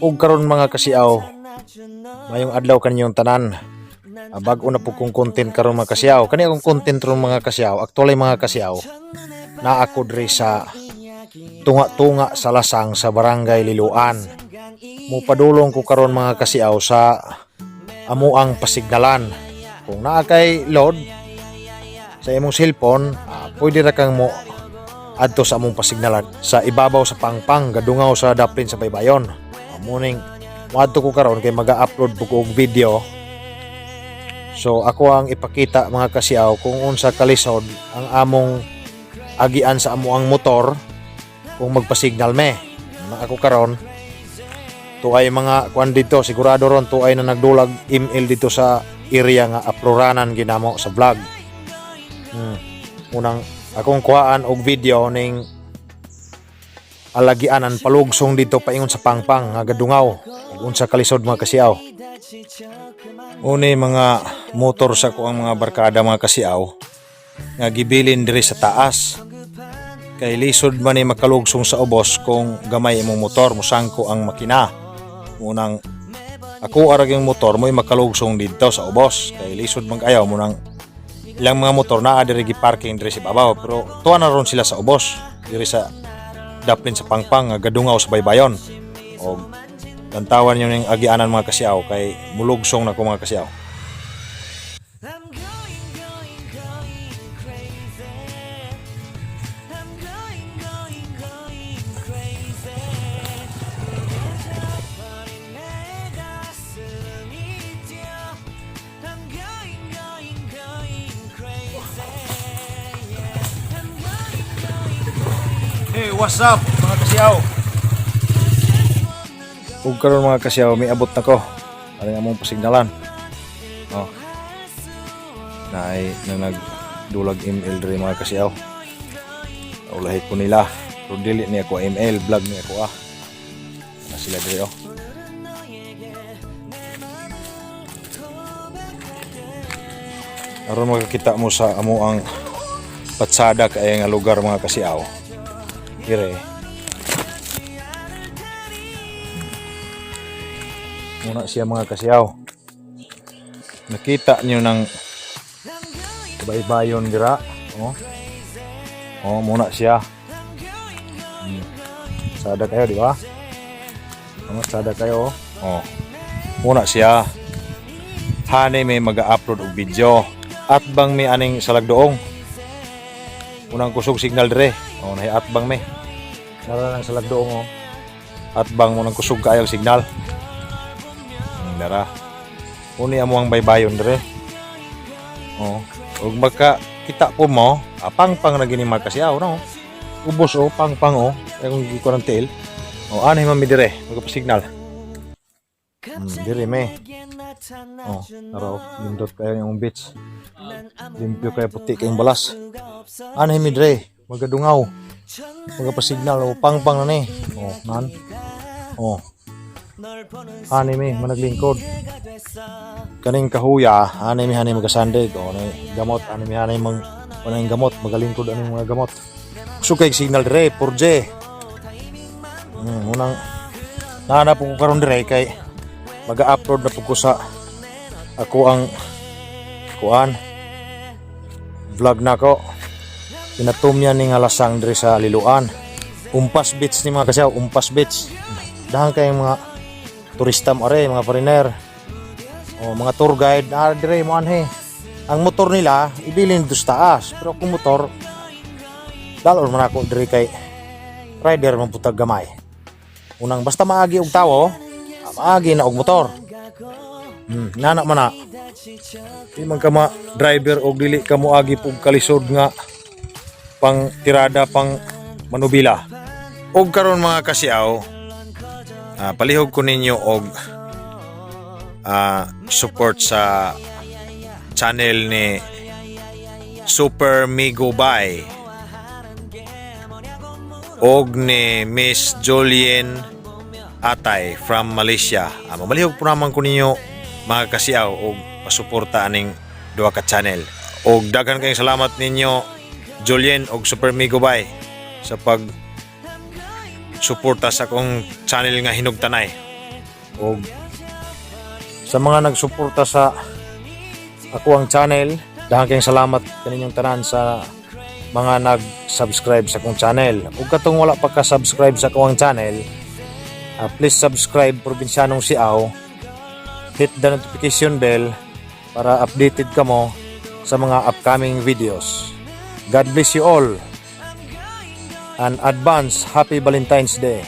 Ug karon mga kasiaw, mayong adlaw kaninyong tanan. Bag-o na po kong content karon mga kasiaw. Kani akong content ron mga kasiaw. Actually mga kasiaw, na ako diri sa tunga-tunga sa lasang sa barangay Liloan. Mupadulong ko karon mga kasiaw sa amuang pasignalan. Kung naa kay load sa imong cellphone, pwede ra kang mo adto sa among pasignalan sa ibabaw sa pangpang gadungaw sa daplin sa baybayon. Muning moadto ko karon kay maga-upload po ko og video. So ako ang ipakita mga kasiaw kung unsa kalisod ang among agian sa amuang motor kung magpasignal me. Na ako karon tuay mga kwan dito, sigurado ron tuay na nagdulag email dito sa area nga apluranan ginamo sa vlog. Unang akong kuhaan og video ning alagianan palugsong dito paingon sa pangpang nga gadungaw ug unsa kalisod mga kasiaw. Uni mga motor sa ko ang mga barkada mga kasiaw nga gibilin diri sa taas kay lisod man ni makalugsong sa ubos kung gamay imong motor musangko ang makina. Unang ako arag yung motor mo'y makalugsong dito sa ubos kay lisod man kayo munang ilang mga motor naa diri gi-parking diri sa babaw pero tuwa na ron sila sa ubos diri sa daplin sa pangpang nga gadungaw sa baybayon. O tantawan nyo ning agianan mga kasiaw kay mulugsong na ko mga kasiaw. Hey, what's up mga kasiaw? Ug karon mga kasiaw, may abot na ko. Ano nga mong pasignalan? Oh. Na nagdulag email diri mga kasiaw. Ulahi ko nila. Pero dili niya ko email, vlog niya ko na sila diri oh. Aron makakita mo sa amuang patsada kay nga lugar mga kasiaw. Dire. Muna siya mga kasiaw. Nakita niyo ng baybayon dira. Oh, muna siya. Sada kayo, di ba? Sada kayo. Oh. Muna siya. Hane may mag-upload og video. At bang may aning salagdoong. Unang kusog signal dire. Oh, nahi at bang may. Nara lang salagdoong oh. At bang mo nang kusog kayo signal. Dara. Uni amo ang baybayon dire. Oh, ug magka kita po mo, pangpang na gini magkasiaw no. Ubos oh, pangpang oh. Ay kung gi ko ng tail. Oh, anay man mi dire, magpa-signal. Dire me. Oh, taro, lindot kayo yung beach. Limpyo kayo puti kayong balas. Anay mi dire, magadungaw. Magpa-signal oh, pangpang na ni. Oh, nan. Oh. Anime managlingkod kaning kahuya anime hanay magasandig o gamot anime hanay mang panay gamot magalingkod aning mga gamot so kay signal dire 4G unang nahanap ko karon dire kay maga-upload na po ko sa ako ang kuan vlog nako pinatum niya ning lasang dire sa Liloan Umpas Beach ni mga kasiaw Umpas Beach dahan kay mga turista mo are, mga foreigner o mga tour guide dire mo anhe ang motor nila ibilin dito sa taas pero kung motor dalor man ako dire kay rider man putag gamay unang basta maagi og tawo maagi na og motor nana man na di man ka ma driver og dili ka mo agi pug kalisod nga pang tirada pang manubila og karon mga kasiaw palihog ko ninyo og support sa channel ni Super Migo Bay og ni Miss Julien Atay from Malaysia. Mamalihog po naman ko ninyo mga kasiaw og pasuporta aning duha ka channel. Og daghan kayong salamat ninyo Julien og Super Migo Bay sa pag nagsuporta sa akong channel nga Hinugtanay. O sa mga nagsuporta sa ako ang channel, daghang kayong salamat kaninyong tanan sa mga nag-subscribe sa akong channel. Ug katong wala pa ka-subscribe sa akong channel, please subscribe Probinsyanong Siaw. Hit the notification bell para updated ka mo sa mga upcoming videos. God bless you all and advance Happy Valentine's Day.